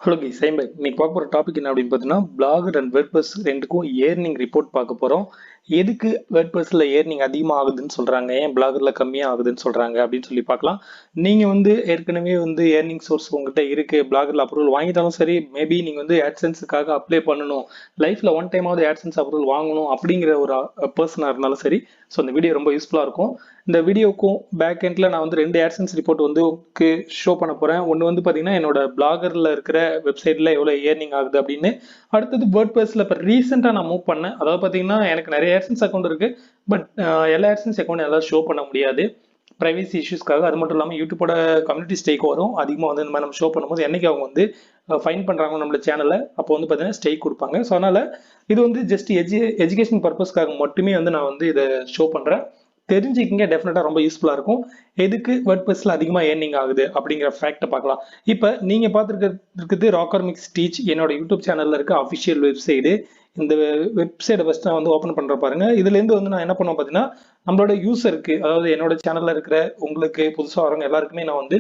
Hello கை சைம்பர் இன்னைக்கு பார்க்க போகிற டாபிக் என்ன அப்படின்னு பார்த்தீங்கன்னா பிளாகர் அண்ட் வேர்ட்பிரஸ் ரெண்டுக்கும் ஏர்னிங் ரிப்போர்ட் பார்க்க போகிறோம். எதுக்கு வேர்ட்பிரஸில் ஏர்னிங் அதிகமாக ஆகுதுன்னு சொல்கிறாங்க, ஏன் பிளாகரில் கம்மியாக ஆகுதுன்னு சொல்கிறாங்க அப்படின்னு சொல்லி பார்க்கலாம். நீங்கள் ஏற்கனவே ஏர்னிங் சோர்ஸ் உங்கள்கிட்ட இருக்குது, பிளாகரில் அப்ரூவல் வாங்கிட்டாலும் சரி, மேபி நீங்கள் ஆட்சன்ஸுக்காக அப்ளை பண்ணணும், லைஃப்பில் ஒன் டைமாவது ஆட்சன்ஸ் அப்ரூவல் வாங்கணும் அப்படிங்கிற ஒரு பர்சனாக இருந்தாலும் சரி. ஸோ இந்த வீடியோ ரொம்ப யூஸ்ஃபுல்லாக இருக்கும். இந்த வீடியோக்கும் பேக் எண்டில் நான் ரெண்டு ஆட்சன்ஸ் ரிப்போர்ட் ஷோ பண்ண போகிறேன். ஒன்று பார்த்தீங்கன்னா என்னோட பிளாகரில் இருக்கிற வெப்சைட்டில் எவ்வளோ ஏர்னிங் ஆகுது அப்படின்னு. அடுத்தது வேர்ட்பிரஸில் இப்போ ரீசெண்டாக நான் மூவ் பண்ணேன். அதாவது பார்த்தீங்கன்னா எனக்கு நிறைய ஆட்சன்ஸ் அக்கௌண்ட் இருக்குது, பட் எல்லா ஆட்சன்ஸ் அக்கௌண்ட் எல்லாம் ஷோ பண்ண முடியாது ப்ரைவசி இஷ்யூஸ்க்காக. அது மட்டும் இல்லாமல் யூடியூபோட கம்யூனிட்டி ஸ்டேக் வரும் அதிகமாக இந்த மாதிரி நம்ம ஷோ பண்ணும்போது என்னைக்கு அவங்க ஃபைன் பண்ணுறாங்க நம்மளோட சேனலை, அப்போ பார்த்தீங்கன்னா ஸ்டேக் கொடுப்பாங்க. ஸோ அதனால் இது ஜஸ்ட் எஜுகேஷன் பர்பஸ்க்காக மட்டுமே நான் இதை ஷோ பண்ணுறேன். தெரிஞ்சுக்கிங்க, டெஃபினட்டாக ரொம்ப யூஸ்ஃபுல்லாக இருக்கும். எதுக்கு வேர்ட்பிரஸில் அதிகமாக ஏர்னிங் ஆகுது அப்படிங்கிற ஃபேக்டை பார்க்கலாம். இப்போ நீங்கள் பார்த்துருக்கிறது ராக்கர் மிக்ஸ் டீச் என்னோட யூடியூப் சேனலில் இருக்க அஃபிஷியல் வெப்சைடு. இந்த வெப்சைட்டை ஃபஸ்ட் நான் ஓப்பன் பண்ணுற பாருங்க. இதுலேருந்து நான் என்ன பண்ணுவேன் பார்த்தீங்கன்னா, நம்மளோட யூசருக்கு, அதாவது என்னோட சேனலில் இருக்கிற உங்களுக்கு புதுசாக வரவங்க எல்லாருக்குமே நான்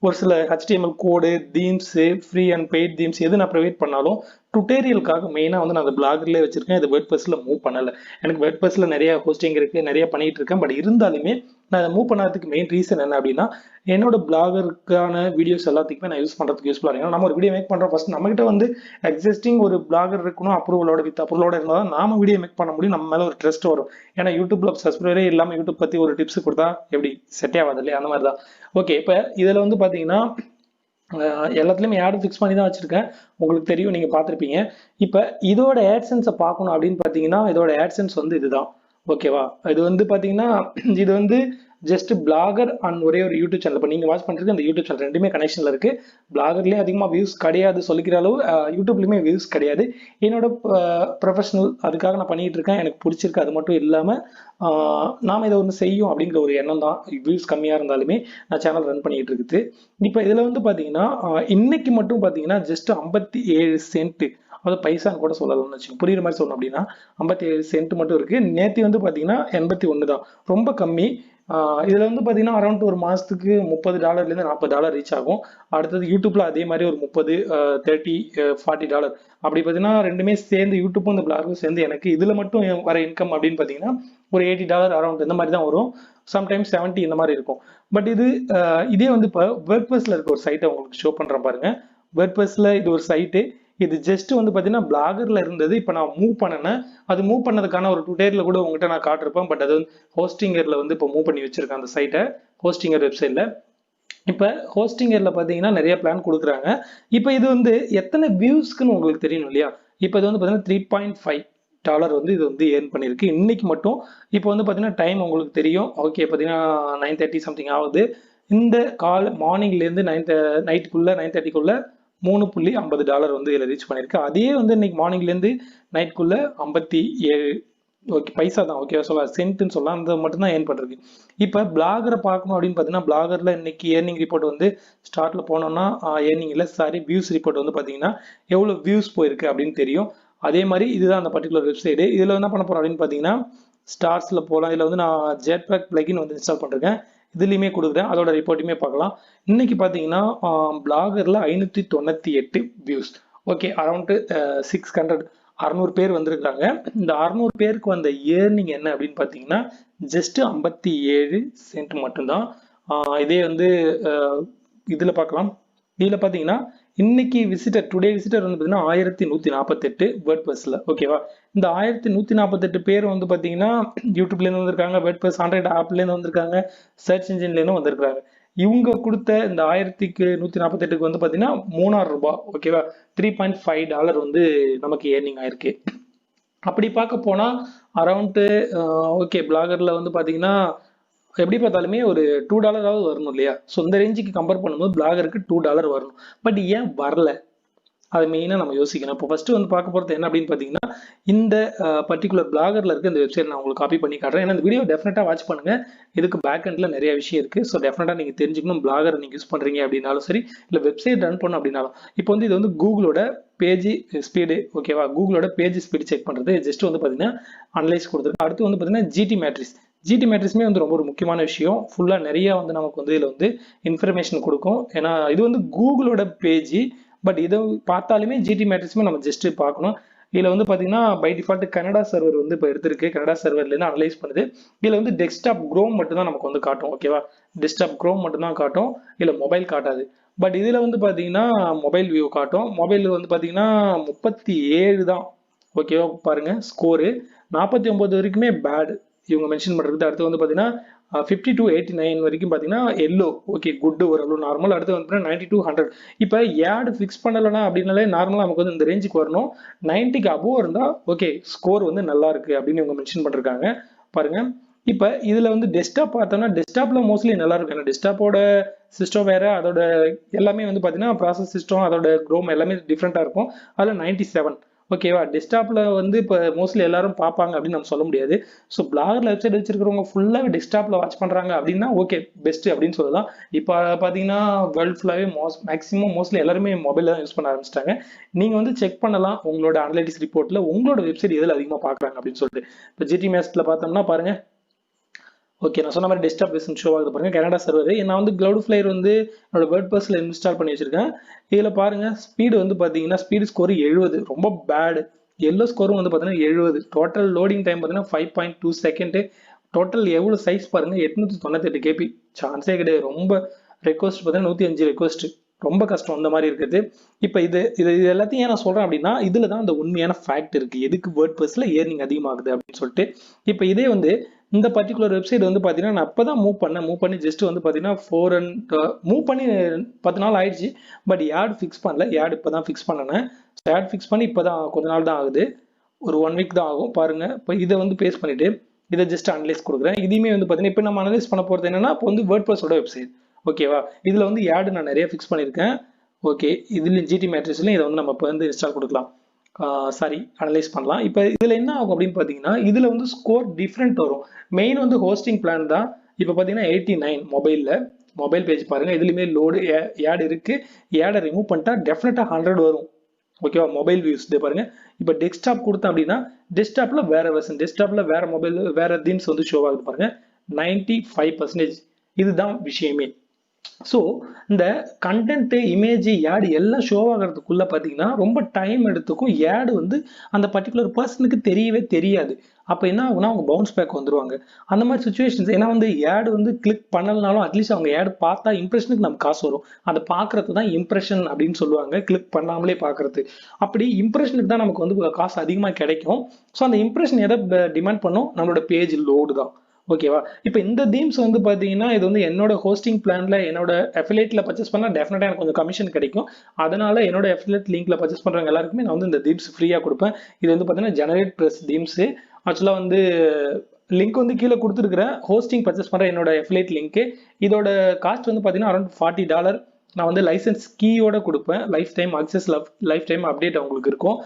ஒரு சில HTML code, themes, free and paid themes எது நான் ப்ரொவைட் பண்ணாலும் டுட்டோரியலுக்காக மெயினாக நான் அந்த பிளாகர்லேயே வச்சிருக்கேன். இது வேர்ட்பிரஸில் மூவ் பண்ணலை. எனக்கு வேர்ட்பிரஸில் நிறைய ஹோஸ்டிங் இருக்குது, நிறைய பண்ணிட்டு இருக்கேன். பட் இருந்தாலுமே நான் அதை மூவ் பண்ணாததுக்கு மெயின் ரீசன் என்ன அப்படின்னா, என்னோட பிளாகருக்கான வீடியோஸ் எல்லாத்துக்குமே நான் யூஸ் பண்ணுறதுக்கு யூஸ்ஃபுல்லாக இருக்கும். நம்ம ஒரு வீடியோ மேக் பண்ணுறோம், ஃபர்ஸ்ட் நம்மகிட்ட எக்ஸிஸ்டிங் ஒரு பிளாகர் இருக்கணும், வித் அப்ரூவலோட இருந்தால் தான் நாம வீடியோ மேக் பண்ண முடியும், நம்ம மேலே ஒரு ட்ரஸ்ட் வரும். ஏன்னா யூடியூப்ல சப்ஸ்கிரைபரே இல்லாமல் யூடியூப் பற்றி ஒரு டிப்ஸ் கொடுத்தா எப்படி செட்டே ஆகாது இல்லையா? அந்த மாதிரி தான். ஓகே, இப்போ இதில் பார்த்தீங்கன்னா எல்லாத்துலேயுமே ஆட் ஃபிக்ஸ் பண்ணி தான் வச்சிருக்கேன். உங்களுக்கு தெரியும், நீங்கள் பார்த்துருப்பீங்க. இப்போ இதோட ஆட்சன்ஸை பார்க்கணும் அப்படின்னு பார்த்தீங்கன்னா, இதோட ஆட்சன்ஸ் இதுதான். ஓகேவா? இது பார்த்தீங்கன்னா இது ஜஸ்ட் பிளாகர் அண்ட் ஒரே ஒரு யூடியூப் சேனல். இப்போ நீங்கள் வாட்ச் பண்ணுறது அந்த யூடியூப் சேனல் ரெண்டுமே கனெக்ஷனில் இருக்குது. பிளாகர்லேயே அதிகமாக வியூஸ் கிடையாது சொல்லிக்கிற அளவு, யூடியூப்லேயுமே வியூஸ் கிடையாது. என்னோட ப்ரொஃபஷனல் அதுக்காக நான் பண்ணிகிட்டு இருக்கேன், எனக்கு பிடிச்சிருக்கு. அது மட்டும் இல்லாமல் நாம் இதை செய்யும் அப்படிங்கிற ஒரு எண்ணம் தான். வியூஸ் கம்மியாக இருந்தாலுமே நான் சேனல் ரன் பண்ணிகிட்டு இருக்குது. இப்போ இதில் பார்த்தீங்கன்னா இன்னைக்கு மட்டும் பார்த்தீங்கன்னா ஜஸ்ட் 57 சென்ட், அதாவது பைசான்னு கூட சொல்லலாம்னு வச்சுக்கோங்க, புரியுற மாதிரி சொல்லணும் அப்படின்னா 57 சென்ட் மட்டும் இருக்கு. நேற்று பார்த்தீங்கன்னா 81 தான், ரொம்ப கம்மி. இதுல பார்த்தீங்கன்னா அரௌண்ட் ஒரு மாசத்துக்கு $30 $40 ரீச் ஆகும். அடுத்தது யூடியூப்ல அதே மாதிரி ஒரு 30, 30, $40 அப்படி பார்த்தீங்கன்னா ரெண்டுமே சேர்ந்து, யூடியூப்பும் இந்த பிளாகும் சேர்ந்து எனக்கு இதுல மட்டும் வர இன்கம் அப்படின்னு பார்த்தீங்கன்னா ஒரு $80 அரௌண்ட் இந்த மாதிரி தான் வரும். சம்டைம்ஸ் 70 இந்த மாதிரி இருக்கும். பட் இதே இப்போ வேர்ட்பிரஸ்ல இருக்க ஒரு சைட்டை உங்களுக்கு ஷோ பண்றேன் பாருங்க. வேர்ட்பிரஸ்ல இது ஒரு சைட்டு. இது ஜஸ்ட் பார்த்தீங்கன்னா பிளாகர்ல இருந்தது. இப்போ நான் மூவ் பண்ணேன். அது மூவ் பண்ணதுக்கான ஒரு டுடோரியல் கூட உங்ககிட்ட நான் காட்டிருப்பேன். பட் அது ஹோஸ்டிங்கர்ல இப்போ மூவ் பண்ணி வச்சிருக்கேன் அந்த சைட்டை, ஹோஸ்டிங்கர் வெப்சைட்ல. இப்போ ஹோஸ்டிங்கர்ல பார்த்தீங்கன்னா நிறைய பிளான் கொடுக்குறாங்க. இப்போ இது எத்தனை வியூஸ்க்குன்னு உங்களுக்கு தெரியணும் இல்லையா? இப்போ இது பார்த்தீங்கன்னா $3.5 இது ஏர்ன் பண்ணியிருக்கு இன்னைக்கு மட்டும். இப்போ பார்த்தீங்கன்னா டைம் உங்களுக்கு தெரியும். ஓகே, பார்த்தீங்கன்னா 9:30 சம்திங் ஆகுது. இந்த மார்னிங்லேருந்து நைட்டுக்குள்ள 9:30க்குள்ள $3.50 இதில் ரீச் பண்ணியிருக்கு. அதே இன்னைக்கு மார்னிங்லேருந்து நைட்டுக்குள்ள 57 ஓகே பைசா தான். ஓகே, சொல்லலாம் சென்ட்னு சொல்லலாம், அந்த மட்டும் தான் ஏர்ன் பண்ணுறது. இப்போ பிளாகரை பார்க்கணும் அப்படின்னு பார்த்தீங்கன்னா, பிளாகரில் இன்னைக்கு ஏர்னிங் ரிப்போர்ட் ஸ்டார்ட்ல போனோம்னா ஏர்னிங் இல்லை, சாரி வியூஸ் ரிப்போர்ட் பார்த்தீங்கன்னா எவ்வளோ வியூஸ் போயிருக்கு அப்படின்னு தெரியும். அதே மாதிரி இதுதான் அந்த பர்டிகுலர் வெப்சைடு. இதில் என்ன பண்ண போகிறோம் அப்படின்னு பார்த்தீங்கன்னா, ஸ்டார்ஸில் போகலாம். இதில் நான் ஜெட்பேக் பிளகின் இன்ஸ்டால் பண்ணிருக்கேன், இதுலையுமே கொடுக்குறேன், அதோட ரிப்போர்ட்டுமே பார்க்கலாம். இன்னைக்கு பார்த்தீங்கன்னா பிளாகரில் 598 வியூஸ். ஓகே, அரௌண்ட் 600 பேர் வந்திருக்காங்க. இந்த 600 பேருக்கு வந்த ஏர்னிங் என்ன அப்படின்னு பார்த்தீங்கன்னா ஜஸ்ட் 57 சென்ட் மட்டும்தான். இதே இதில் பார்க்கலாம். இதில் பார்த்தீங்கன்னா இன்னைக்கு டுடே விசிட்டர் பார்த்தீங்கன்னா 1148 வேர்ட்பிரஸ்ல. ஓகேவா? இந்த 1148 பேர் பார்த்தீங்கன்னா யூடியூப்லேருந்து வந்திருக்காங்க, வேர்ட்பிரஸ் ஆண்ட்ராய்டு ஆப்லேருந்து வந்திருக்காங்க, சர்ச் இன்ஜின்லேருந்து வந்திருக்காங்க. இவங்க கொடுத்த இந்த 1148க்கு பார்த்தீங்கன்னா $3000. ஓகேவா? $3.5 நமக்கு ஏர்னிங் ஆயிருக்கு. அப்படி பார்க்க போனா அரௌண்ட் ஓகே பிளாகர்ல பார்த்தீங்கன்னா எப்படி பார்த்தாலுமே ஒரு $2 வரணும் இல்லையா? ஸோ இந்த ரேஞ்சுக்கு கம்பேர் பண்ணும்போது பிளாகருக்கு $2 வரணும். பட் ஏன் வரல, அதை மெயினாக நம்ம யோசிக்கணும். இப்போ ஃபர்ஸ்ட் பார்க்க போகிறது என்ன அப்படின்னு பார்த்தீங்கன்னா, இந்த பர்டிகுலர் பிளாகர்ல இருக்க இந்த வெப்சைட் நான் உங்களுக்கு காப்பி பண்ணி காட்டுறேன். ஏன்னா இந்த வீடியோ டெஃபினட்டாக வாட்ச் பண்ணுங்க. இதுக்கு பேக் எண்ட்ல நிறைய விஷயம் இருக்கு. ஸோ டெஃபினட்டாக நீங்கள் தெரிஞ்சுக்கணும். பிளாகர் நீங்கள் யூஸ் பண்ணுறீங்க அப்படின்னாலும் சரி, இல்லை வெப்சைட் ரன் பண்ணணும் அப்படின்னாலும். இப்போ இது கூகுளோட பேஜ் ஸ்பீடு. ஓகேவா? கூகுளோட பேஜ் ஸ்பீடு செக் பண்ணுறது ஜஸ்ட் பார்த்தீங்கன்னா அனலைஸ் கொடுத்துருக்கு. அடுத்து பார்த்தீங்கன்னா ஜிடி மேட்ரிக்ஸ். ஜிடி மேட்ரிக்ஸ்மே ரொம்ப ஒரு முக்கியமான விஷயம். ஃபுல்லாக நிறைய நமக்கு இதில் இன்ஃபர்மேஷன் கொடுக்கும். ஏன்னா இது கூகுளோட பேஜ், பட் இதை பார்த்தாலுமே ஜிடி மேட்ரிக்ஸுமே நம்ம ஜஸ்ட் பார்க்கணும். இதில் வந்து பார்த்தீங்கன்னா பை டிஃபால்ட் கனடா சர்வர் வந்து இப்போ எடுத்திருக்கு, கனடா சர்வர்லேருந்து அனலைஸ் பண்ணுது. இதில் வந்து டெஸ்க்டாப் க்ரோம் மட்டும் தான் நமக்கு வந்து காட்டும். ஓகேவா, டெஸ்க்டாப் க்ரோம் மட்டும் தான் காட்டும், இல்லை மொபைல் காட்டாது. பட் இதில் வந்து பார்த்தீங்கன்னா மொபைல் வியூ காட்டும். மொபைல் வந்து பார்த்தீங்கன்னா 37 தான். ஓகேவா, பாருங்க ஸ்கோரு 49 வரைக்குமே பேட் இவங்க மென்ஷன் பண்ணுறது. அடுத்து வந்து பார்த்தீங்கன்னா 50 to 89 வரைக்கும் பார்த்தீங்கன்னா எல்லோ, ஓகே குட், ஓரளவு நார்மல். அடுத்து வந்து 90 to 100. இப்போ ஏட் ஃபிக்ஸ் பண்ணலைன்னா அப்படின்னாலே நார்மலாக நமக்கு வந்து இந்த ரேஞ்சுக்கு வரணும். 90க்கு அபோவ் இருந்தால் ஓகே ஸ்கோர் வந்து நல்லா இருக்கு அப்படின்னு இவங்க மென்ஷன் பண்ணிருக்காங்க. பாருங்க, இப்போ இதுல வந்து டெஸ்க்டாப் பார்த்தோம்னா டெஸ்க்டாப்ல மோஸ்ட்லி நல்லா இருக்கும். ஏன்னா டெஸ்க்டாப்போட சிஸ்டம் வேற, அதோட எல்லாமே வந்து பார்த்தீங்கன்னா ப்ராசஸ் சிஸ்டம், அதோட க்ரோம் எல்லாமே டிஃப்ரெண்ட்டாக இருக்கும். அதில் 97. ஓகேவா, டெஸ்க்டாப்ல வந்து இப்போ மோஸ்ட்லி எல்லாரும் பார்ப்பாங்க அப்படின்னு நம்ம சொல்ல முடியாது. ஸோ பிளாகர் வெப்சைட் வச்சிருக்கிறவங்க ஃபுல்லாக டெஸ்க்டாப்ல வாட்ச் பண்றாங்க அப்படின்னா ஓகே பெஸ்ட் அப்படின்னு சொல்லலாம். இப்போ பார்த்தீங்கன்னா வேர்ல்ட் ஃபுல்லாகவே மேக்ஸிமம் மோஸ்ட்லி எல்லாருமே மொபைல் தான் யூஸ் பண்ண ஆரம்பிச்சிட்டாங்க. நீங்க வந்து செக் பண்ணலாம் உங்களோட அனலிட்டிக்ஸ் ரிப்போர்ட்ல உங்களோட வெப்சைட் எதில் அதிகமாக பார்க்குறாங்க அப்படின்னு சொல்லிட்டு. இப்போ ஜிடி மேஸ்ட்ல பார்த்தோம்னா பாருங்க, ஓகே நான் சொன்ன மாதிரி டெஸ்க்டாப் வெர்ஷன் ஷோ ஆகுது பாருங்க, கனடா சர்வர். நான் வந்து Cloudflare வந்து என்னோட வேர்ட்பிரஸ்ல இன்ஸ்டால் பண்ணி வச்சிருக்கேன். இதுல பாருங்க ஸ்பீடு வந்து பாத்தீங்கன்னா ஸ்பீடு ஸ்கோர் 70, ரொம்ப பேட். எல்லோ ஸ்கோரும் வந்து பாத்தீங்கன்னா 70. டோட்டல் லோடிங் டைம் பாத்தீங்கன்னா 5.2 செகண்ட். டோட்டல் எவ்வளவு சைஸ் பாருங்க, 898 கேபி, சான்ஸே கிடையாது. ரொம்ப ரெக்வஸ்ட் பார்த்தீங்கன்னா 105 ரெக்வஸ்ட், ரொம்ப கஷ்டம் அந்த மாதிரி இருக்குது. இப்போ இது இது இது எல்லாத்தையும் ஏன் நான் சொல்றேன் அப்படின்னா இதுல தான் அந்த உண்மையான ஃபேக்ட் இருக்கு, எதுக்கு வேர்ட்பிரஸ்ல ஏர்னிங் அதிகமாகுது அப்படின்னு சொல்லிட்டு. இப்போ இதே வந்து இந்த பர்டிகுலர் வெப்சைட் வந்து பார்த்தீங்கன்னா நான் அப்போ தான் மூவ் பண்ணி ஜஸ்ட் வந்து பார்த்தீங்கன்னா 4 அண்ட் மூவ் பண்ணி 10 நாள் ஆயிடுச்சு. பட் ஆட் ஃபிக்ஸ் பண்ணல, ஆட் இப்போ தான் ஃபிக்ஸ் பண்ணேன். ஆட் ஃபிக்ஸ் பண்ணி இப்போ தான் கொஞ்ச நாள் தான் ஆகுது, ஒரு 1 வீக் தான் ஆகும். பாருங்க, இப்போ இதை வந்து பேஸ் பண்ணிட்டு இதை ஜஸ்ட் அனலைஸ் கொடுக்குறேன். இதுவுமே வந்து பார்த்தீங்கன்னா இப்போ நம்ம அனலைஸ் பண்ண போகிறது என்னன்னா இப்போ வந்து வேர்ட்பிரஸோட வெப்சைட். ஓகேவா, இதில் வந்து ஆட் நான் நிறைய ஃபிக்ஸ் பண்ணியிருக்கேன். ஓகே, இதுல ஜிடி மேட்ரிக்ஸ்லையும் இதை வந்து நம்ம இப்போ வந்து இன்ஸ்டால் கொடுக்கலாம், சாரி அனலைஸ் பண்ணலாம். இப்போ இதில் என்ன ஆகும் அப்படின்னு பார்த்தீங்கன்னா இதில் வந்து ஸ்கோர் டிஃப்ரெண்ட் வரும். மெயின் வந்து ஹோஸ்டிங் பிளான் தான். இப்போ பார்த்தீங்கன்னா 89 மொபைல் பேஜ் பாருங்க, இதுலையுமே லோடு ஆட் இருக்கு. ஆடை ரிமூவ் பண்ணிட்டா டெஃபினட்டாக 100 வரும். ஓகேவா, மொபைல் வியூஸ் பாருங்க. இப்போ டெஸ்க்டாப் கொடுத்தேன் அப்படின்னா டெஸ்க்டாப்ல வேற வெர்ஷன், டெஸ்க்டாப்ல வேற மொபைல் வேற தீம்ஸ் வந்து ஷோ ஆகுது பாருங்க, 95%. இதுதான் விஷயமே. ஸோ இந்த கண்டென்ட், இமேஜ், ஆட் எல்லாம் ஷோ ஆகிறதுக்குள்ள பார்த்தீங்கன்னா ரொம்ப டைம் எடுத்துக்கும். ஆட் வந்து அந்த பர்டிகுலர் பர்சனுக்கு தெரியவே தெரியாது. அப்போ என்ன ஆகுனா அவங்க பவுன்ஸ் பேக் வந்துருவாங்க. அந்த மாதிரி சுச்சுவேஷன்ஸ். ஏன்னா வந்து ஆட் வந்து கிளிக் பண்ணலனாலும் அட்லீஸ்ட் அவங்க ஆட் பார்த்தா இம்ப்ரெஷனுக்கு நமக்கு காசு வரும். அதை பார்க்கறது தான் இம்ப்ரெஷன் அப்படின்னு சொல்லுவாங்க, கிளிக் பண்ணாமலே பார்க்கறது. அப்படி இம்ப்ரெஷனுக்கு தான் நமக்கு வந்து காசு அதிகமாக கிடைக்கும். ஸோ அந்த இம்ப்ரெஷன் எதை டிமாண்ட் பண்ணும், நம்மளோட பேஜ் லோடு தான். ஓகேவா, இப்போ இந்த தீம்ஸ் வந்து பார்த்தீங்கன்னா இது வந்து என்னோட ஹோஸ்டிங் பிளான்ல என்னோட அஃபிலேட்ல பர்ச்சேஸ் பண்ணால் டெஃபினட்டாக எனக்கு கொஞ்சம் கமிஷன் கிடைக்கும். அதனால என்னோட அஃபிலேட் லிங்க்ல பர்ச்சேஸ் பண்றவங்க எல்லாருக்குமே நான் வந்து இந்த தீம்ஸ் ஃப்ரீயாக கொடுப்பேன். இது வந்து பார்த்தீங்கன்னா ஜெனரேட் ப்ளஸ் தீம்ஸ். ஆக்சுவலாக வந்து லிங்க் வந்து கீழே கொடுத்துருக்கிறேன், ஹோஸ்டிங் பர்ச்சேஸ் பண்ணுற என்னோட அஃபிலேட் லிங்க். இதோட காஸ்ட் வந்து பார்த்தீங்கன்னா அரௌண்ட் $40. நான் வந்து லைசன்ஸ் கீயோட கொடுப்பேன், life time access, life time update அவங்களுக்கு இருக்கும்.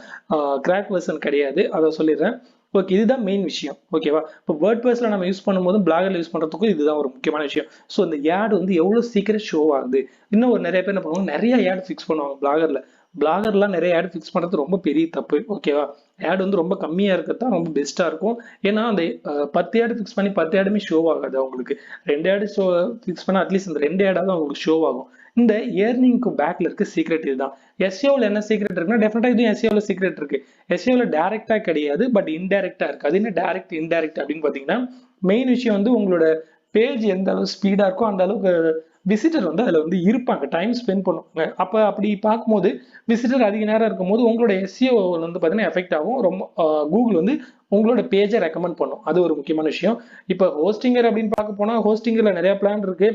கிராக் வெர்ஷன் கிடையாது, அதை சொல்லிடுறேன். ஓகே, இதுதான் மெயின் விஷயம். ஓகேவா, இப்போ வேர்ட்பிரஸ்ல நம்ம யூஸ் பண்ணும்போது பிளாகர்ல யூஸ் பண்றதுக்கும் இதுதான் ஒரு முக்கியமான விஷயம். ஸோ இந்த ஆட் வந்து எவ்வளவு சீக்கிரம் ஷோ ஆகுது. இன்னும் ஒரு நிறைய பேர் என்ன பண்ணுவாங்க, நிறைய ஆட் ஃபிக்ஸ் பண்ணுவாங்க பிளாகர்ல. பிளாகர்லாம் நிறைய ஆட் ஃபிக்ஸ் பண்றது ரொம்ப பெரிய தப்பு. ஓகேவா, ஆட் வந்து ரொம்ப கம்மியா இருக்கிறது தான் ரொம்ப பெஸ்டா இருக்கும். ஏன்னா அந்த 10 ஆட் ஃபிக்ஸ் பண்ணி 10 ஆடுமே ஷோ ஆகாது அவங்களுக்கு. 2 ஆட் ஷோ ஃபிக்ஸ் பண்ணா அட்லீஸ்ட் இந்த 2 ஆடாவது அவங்களுக்கு ஷோ ஆகும். இந்த ஏர்னிங்க்கு பேக்ல இருக்க சீக்ரெட் இதுதான். எஸ்இஓல என்ன சீக்ரெட் இருக்குன்னா டெஃபினட்டா இதுவும் எஸ்இஓல சீக்ரெட் இருக்கு. எஸ்இஓல டைரக்டா கிடையாது, பட் இன்டைரக்டா இருக்கு. அது என்ன டைரக்ட் இன்டைரக்ட் அப்படின்னு பாத்தீங்கன்னா மெயின் விஷயம் வந்து உங்களோட பேஜ் எந்த அளவு ஸ்பீடா இருக்கோ அந்த அளவுக்கு விசிட்டர் வந்து அதுல வந்து இருப்பாங்க, டைம் ஸ்பெண்ட் பண்ணுவாங்க. அப்ப அப்படி பார்க்கும்போது விசிட்டர் அதிக நேரம் இருக்கும்போது உங்களோட எஸ்இஓ வந்து பாத்தீங்கன்னா எஃபெக்ட் ஆகும். ரொம்ப கூகுள் வந்து உங்களோட பேஜை ரெக்கமெண்ட் பண்ணும். அது ஒரு முக்கியமான விஷயம். இப்போ ஹோஸ்டிங்கர் அப்படின்னு பார்க்க போனா ஹோஸ்டிங்கர்ல நிறைய பிளான் இருக்கு.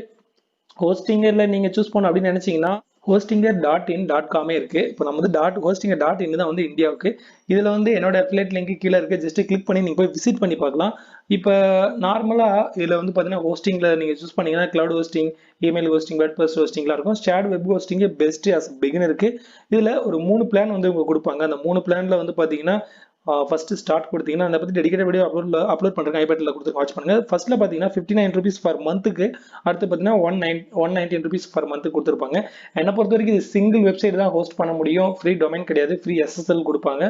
ஹோஸ்டிங்கர்ல நீங்க சூஸ் பண்ணணும் அப்படின்னு நினைச்சீங்கன்னா hostinger.in.com இருக்கு. இப்போ நம்ம வந்து hostinger.in தான் வந்து இந்தியாவுக்கு. இதுல வந்து என்னோட அஃபிலியேட் லிங்க் கீழே இருக்கு, ஜஸ்ட் கிளிக் பண்ணி நீங்க போய் விசிட் பண்ணி பார்க்கலாம். இப்போ நார்மலா இதுல வந்து பாத்தீங்கன்னா ஹோஸ்டிங்ல நீங்க சூஸ் பண்ணீங்கன்னா cloud hosting, email hosting, WordPress ஹோஸ்டிங்லாம் இருக்கும். Shared web hosting best as பிகினருக்கு. இதுல ஒரு 3 பிளான் வந்து உங்களுக்கு கொடுப்பாங்க. அந்த 3 பிளான்ல வந்து பாத்தீங்கன்னா ஃபர்ஸ்ட் ஸ்டார்ட் கொடுத்தீங்கன்னா அதை பத்தி டெடிகேட் வீடியோ அப்லோட் பண்றேன், ஐபேட்ல கொடுத்து வாட்ச் பண்ணுங்க. ஃபர்ஸ்ட்ல பாத்தீங்கன்னா 59 rupees பர் மந்த்துக்கு, அடுத்து பாத்தீங்கன்னா 119 rupees பர் மந்த் கொடுத்துருப்பாங்க. என்னை பொறுத்த வரைக்கும் இது சிங்கிள் வெப்சைட் தான் ஹோஸ்ட் பண்ண முடியும், ஃப்ரீ டொமைன் கிடையாது, ஃப்ரீ எஸ்எஸ்எல் கொடுப்பாங்க.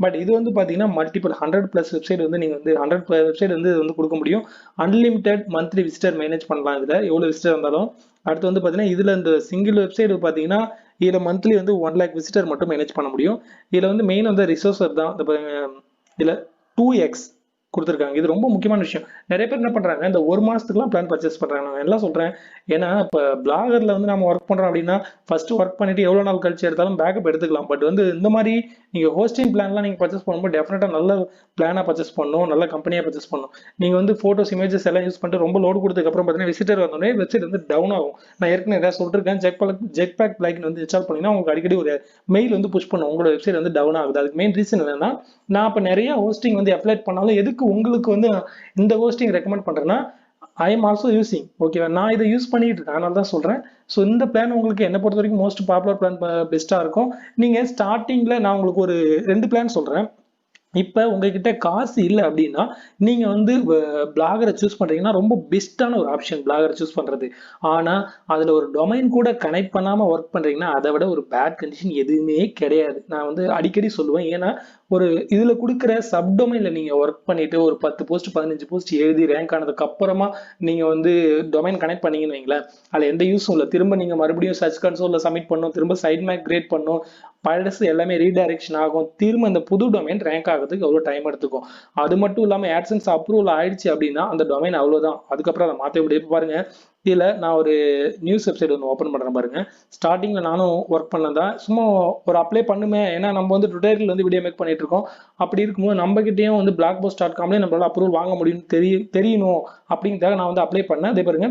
பட் இது வந்து பாத்தீங்கன்னா மல்டிபிள் 100+ வெப்சைட் வந்து நீங்க வந்து 100 வெப்சைட் வந்து கொடுக்க முடியும். அன்லிமிட்டெட் மந்த்லி விசிட்டர் மேனேஜ் பண்ணலாம், இதுல எவ்வளவு விசிட்டர் இருந்தாலும். அடுத்து வந்து பாத்தீங்கன்னா இதுல இந்த சிங்கிள் வெப்சைட் பாத்தீங்கன்னா இதில் மந்த்லி வந்து 1 lakh விசிட்டர் மட்டும் மேனேஜ் பண்ண முடியும். இதில் வந்து மெயின் வந்து ரிசோர்ஸர் தான். இதில் 2x கொடுத்துருக்காங்க. இது ரொம்ப முக்கியமான விஷயம். நிறைய பேர் என்ன பண்றாங்க, இந்த ஒரு மாசத்துக்குலாம் பிளான் பர்ச்சேஸ் பண்றாங்க. நான் எல்லாம் சொல்றேன், ஏன்னா இப்போ பிளாகர்ல வந்து நம்ம ஒர்க் பண்றோம் அப்படின்னா ஃபர்ஸ்ட் ஒர்க் பண்ணிட்டு எவ்வளவு நாள் கழிச்சு எடுத்தாலும் பேக்கப் எடுத்துக்கலாம். பட் வந்து இந்த மாதிரி நீங்க ஹோஸ்டிங் பிளான்லாம் நீங்க பர்ச்சேஸ் பண்ணும்போது டெஃபினட்டா நல்ல பிளானா பர்ச்சேஸ் பண்ணணும், நல்ல கம்பெனியா பர்ச்சேஸ் பண்ணணும். நீங்க வந்து போட்டோஸ் இமேஜஸ் எல்லாம் யூஸ் பண்ணிட்டு ரொம்ப லோடு கொடுத்ததுக்கு அப்புறம் பார்த்தீங்கன்னா விசிட்டர் வந்தோடனே வெப்சைட் வந்து டவுன் ஆகும். நான் ஏற்கனவே ஏதாவது சொல்லிருக்கேன், ஜெட் பேக் பிளாகின் வந்து இன்ஸ்டால் பண்ணீங்கன்னா உங்களுக்கு அடிக்கடி ஒரு மெயில் வந்து புஷ் பண்ணும், உங்களோட வெப்சைட் வந்து டவுன் ஆகுது. அதுக்கு மெயின் ரீசன் என்னன்னா, நான் இப்போ நிறைய ஹோஸ்டிங் வந்து அப்ளைட் பண்ணாலும் எதுக்கு உங்களுக்கு வந்து இந்த ஹோஸ்டிங் ரெக்கமெண்ட் பண்றேன்னா, ஐ எம் ஆல்சோ யூசிங், ஓகேவா, நான் இதை யூஸ் பண்ணிட்டு இருக்கேன், அதனால தான் சொல்றேன். ஸோ இந்த பிளான் உங்களுக்கு என்ன பொறுத்த வரைக்கும் மோஸ்ட் பாப்புலர் பிளான் பெஸ்ட்டாக இருக்கும். நீங்க ஸ்டார்டிங்ல நான் உங்களுக்கு ஒரு 2 பிளான் சொல்றேன். இப்போ உங்ககிட்ட காசு இல்லை அப்படின்னா நீங்க வந்து பிளாகரை சூஸ் பண்றீங்கன்னா ரொம்ப பெஸ்ட்டான ஒரு ஆப்ஷன் பிளாகரை சூஸ் பண்றது. ஆனா அதுல ஒரு டொமைன் கூட கனெக்ட் பண்ணாம ஒர்க் பண்றீங்கன்னா அதை விட ஒரு பேட் கண்டிஷன் எதுவுமே கிடையாது. நான் வந்து அடிக்கடி சொல்லுவேன், ஏன்னா ஒரு இதுல கொடுக்குற சப்டொமைன்ல நீங்க ஒர்க் பண்ணிட்டு ஒரு 10 போஸ்ட் 15 போஸ்ட் எழுதி ரேங்க் ஆனதுக்கு அப்புறமா நீங்க வந்து டொமைன் கனெக்ட் பண்ணீங்கன்னு வைங்களேன், அதுல எந்த யூஸும் இல்லை. திரும்ப நீங்க மறுபடியும் சர்ச் கன்சோல்ல சப்மிட் பண்ணணும், திரும்ப சைட் மேக் கிரியேட் பண்ணணும், பழசு எல்லாமே ரீடைரக்ஷன் ஆகும், திரும்ப இந்த புது டொமைன் ரேங்க் ஆகிறதுக்கு எவ்வளோ டைம் எடுத்துக்கும். அது மட்டும் இல்லாமல் AdSense அப்ரூவல் ஆயிடுச்சு அப்படின்னா அந்த டொமைன் அவ்வளோதான், அதுக்கப்புறம் அதை மாற்ற முடியாது. பாருங்க, இதில் நான் ஒரு நியூஸ் வெப்சைட் ஒன்று ஓப்பன் பண்ணுறேன் பாருங்க. ஸ்டார்டிங்கில் நானும் ஒர்க் பண்ணதான், சும்மா ஒரு அப்ளை பண்ணுமே, ஏன்னா நம்ம வந்து டுட்டோரியல் வந்து வீடியோ மேக் பண்ணிட்டு இருக்கோம். அப்படி இருக்கும்போது நம்ம கிட்டேயும் வந்து blogpost.comலேயே நம்மளால அப்ரூவல் வாங்க முடியும்னு தெரியணும் அப்படிங்கிறதுக்காக நான் வந்து அப்ளை பண்ணேன். அதே பாருங்க,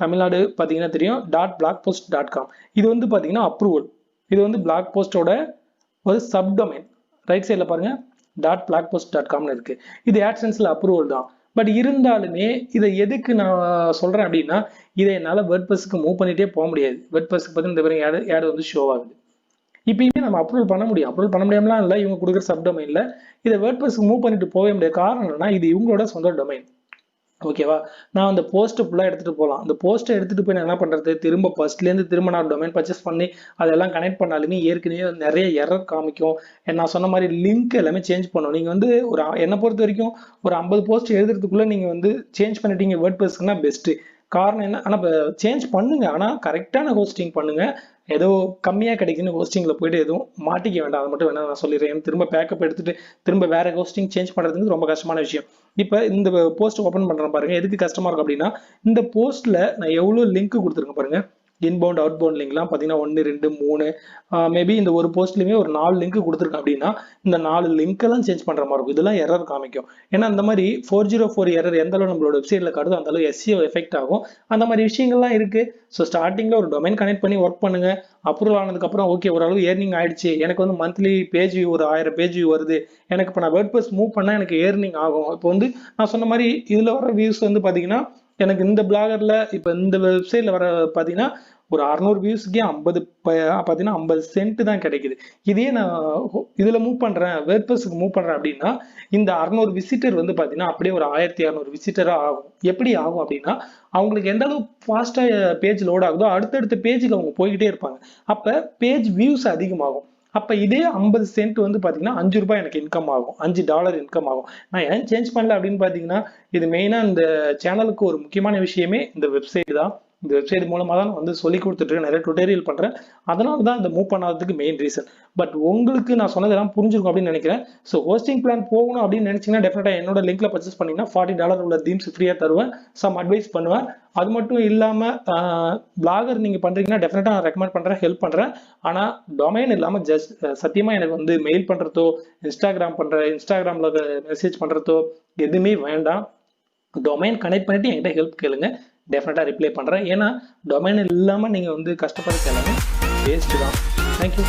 தமிழ்நாடு பார்த்தீங்கன்னா தெரியும் .blogpost.com, இது வந்து பார்த்தீங்கன்னா அப்ரூவல். இது வந்து பிளாக் போஸ்டோட ஒரு சப்டொமைன். ரைட் சைடில் பாருங்க .blogpost.comனு இருக்கு. இது AdSenseல அப்ரூவல் தான். பட் இருந்தாலுமே இதை எதுக்கு நான் சொல்றேன் அப்படின்னா, இதை என்னால் வேர்ட்பிரஸ்க்கு மூவ் பண்ணிட்டே போக முடியாது. வேர்ட்பிரஸ்க்கு பார்த்து இந்த மாதிரி ஆட் வந்து ஷோ ஆகுது. இப்பயுமே நம்ம அப்ரூவல் பண்ண முடியும், அப்ரூவல் பண்ண முடியாமலாம் இல்லை, இவங்க கொடுக்குற சப்டொமைன்ல இதை வேர்ட்பிரஸ்க்கு மூவ் பண்ணிட்டு போக முடியாது. காரணம் என்னன்னா, இது இவங்களோட சொந்த டொமைன், ஓகேவா. நான் அந்த போஸ்ட் ஃபுல்லாக எடுத்துட்டு போகலாம். அந்த போஸ்ட்டை எடுத்துட்டு போய் நான் என்ன பண்றது, திரும்ப ஃபர்ஸ்ட்லேருந்து திரும்ப நான் டொமைன் பர்ச்சேஸ் பண்ணி அதெல்லாம் கனெக்ட் பண்ணாலுமே ஏற்கனவே நிறைய எரர் காமிக்கும். நான் சொன்ன மாதிரி லிங்க் எல்லாமே சேஞ்ச் பண்ணணும். நீங்கள் வந்து ஒரு என்னை பொறுத்த வரைக்கும் ஒரு 50 போஸ்ட் எழுதுறதுக்குள்ள நீங்கள் வந்து சேஞ்ச் பண்ணிட்டீங்க வேர்ட்பிரஸ்க்குன்னா பெஸ்ட்டு. காரணம் என்ன, ஆனால் இப்போ சேஞ்ச் பண்ணுங்க, ஆனால் கரெக்டான ஹோஸ்டிங் பண்ணுங்க. ஏதோ கம்மியாக கிடைக்குன்னு ஹோஸ்டிங்கில் போயிட்டு எதுவும் மாட்டிக்க வேண்டாம், அதை மட்டும் வேணா நான் சொல்லிடுறேன். திரும்ப பேக்கப் எடுத்துட்டு திரும்ப வேற ஹோஸ்டிங் சேஞ்ச் பண்ணுறதுக்கு ரொம்ப கஷ்டமான விஷயம். இப்போ இந்த போஸ்ட் ஓப்பன் பண்ணுறேன் பாருங்க, எதுக்கு கஷ்டமா இருக்கும் அப்படின்னா, இந்த போஸ்ட்ல நான் எவ்வளோ லிங்க் கொடுத்துருக்கேன் பாருங்க. இன்பவுண்ட் அவுட்பவுண்ட் லிங்க்லாம் பார்த்தீங்கன்னா 1 2 3 மேபி இந்த ஒரு போஸ்ட்லையுமே ஒரு 4 லிங்க் கொடுத்துருக்கேன் அப்படின்னா இந்த 4 லிங்க் எல்லாம் சேஞ்ச் பண்ற மாதிரி இருக்கும். இதெல்லாம் எரர் காமிக்கும். ஏன்னா இந்த மாதிரி 404 எரர் எந்த அளவு நம்மளோட வெப்சைட்ல காட்டுதோ அந்த அளவு SEO எஃபெக்ட் ஆகும். அந்த மாதிரி விஷயங்கள்லாம் இருக்கு. ஸோ ஸ்டார்டிங்ல ஒரு டொமைன் கனெக்ட் பண்ணி ஒர்க் பண்ணுங்க. அப்ரூவல் ஆனதுக்கு அப்புறம் ஓகே, ஓரளவு ஏர்னிங் ஆயிடுச்சு, எனக்கு வந்து மந்த்லி பேஜ் வியூ ஒரு 1000 பேஜ் வியூ வருது, எனக்கு இப்போ நான் வேர்ட்பிரஸ் மூவ் பண்ணா எனக்கு ஏர்னிங் ஆகும். இப்போ வந்து நான் சொன்ன மாதிரி இதுல வர வியூஸ் வந்து பாத்தீங்கன்னா எனக்கு இந்த பிளாகர்ல இப்போ இந்த வெப்சைட்ல வர பாத்தீங்கன்னா ஒரு 600 வியூஸ்க்கே 50 பார்த்தீங்கன்னா 50 சென்ட் தான் கிடைக்குது. இதே நான் இதுல மூவ் பண்றேன், வேர்ட்பிரஸ்க்கு மூவ் பண்றேன் அப்படின்னா இந்த 600 விசிட்டர் வந்து பாத்தீங்கன்னா அப்படியே ஒரு 1600 விசிட்டரா ஆகும். எப்படி ஆகும் அப்படின்னா, அவங்களுக்கு எந்த அளவு ஃபாஸ்டா பேஜ் லோட் ஆகுதோ அடுத்தடுத்த பேஜுக்கு அவங்க போய்கிட்டே இருப்பாங்க. அப்ப பேஜ் வியூஸ் அதிகமாகும். அப்ப இதே 50 சென்ட் வந்து பாத்தீங்கன்னா $5 எனக்கு இன்கம் ஆகும், $5 இன்கம் ஆகும். நான் ஏன் சேஞ்ச் பண்ணல அப்படின்னு பாத்தீங்கன்னா, இது மெயினா இந்த சேனலுக்கு ஒரு முக்கியமான விஷயமே இந்த வெப்சைட் தான். இந்த வெப்சைட் மூலமா தான் வந்து சொல்லி கொடுத்துட்டு நிறைய டுட்டோரியல் பண்றேன். அதனால தான் இந்த மூவ் பண்ணாததுக்கு மெயின் ரீசன். பட் உங்களுக்கு நான் சொன்னதெல்லாம் புரிஞ்சிருக்கும் அப்படின்னு நினைக்கிறேன். ஸோ ஹோஸ்டிங் பிளான் போகணும் அப்படின்னு நினைச்சீங்கன்னா டெஃபினட்டா என்னோட லிங்க்ல பர்ச்சேஸ் பண்ணீங்கன்னா $40 உள்ள தீம்ஸ் ஃப்ரீயா தருவேன், சம் அட்வைஸ் பண்ணுவேன். அது மட்டும் இல்லாம பிளாகர் நீங்க பண்றீங்கன்னா டெஃபினட்டா நான் ரெக்கமெண்ட் பண்றேன், ஹெல்ப் பண்றேன். ஆனா டொமைன் இல்லாம ஜஸ்ட் சத்தியமா எனக்கு வந்து மெயில் பண்றதோ இன்ஸ்டாகிராம்ல மெசேஜ் பண்றதோ எதுவுமே வேண்டாம். டொமைன் கனெக்ட் பண்ணிட்டு என்கிட்ட ஹெல்ப் கேளுங்க, டெஃபினட்டா ரிப்ளை பண்றேன். ஏன்னா டொமைன் இல்லாம நீங்க வந்து கஷ்டப்படுறது எல்லாமே வேஸ்ட் தான். தேங்க்யூ.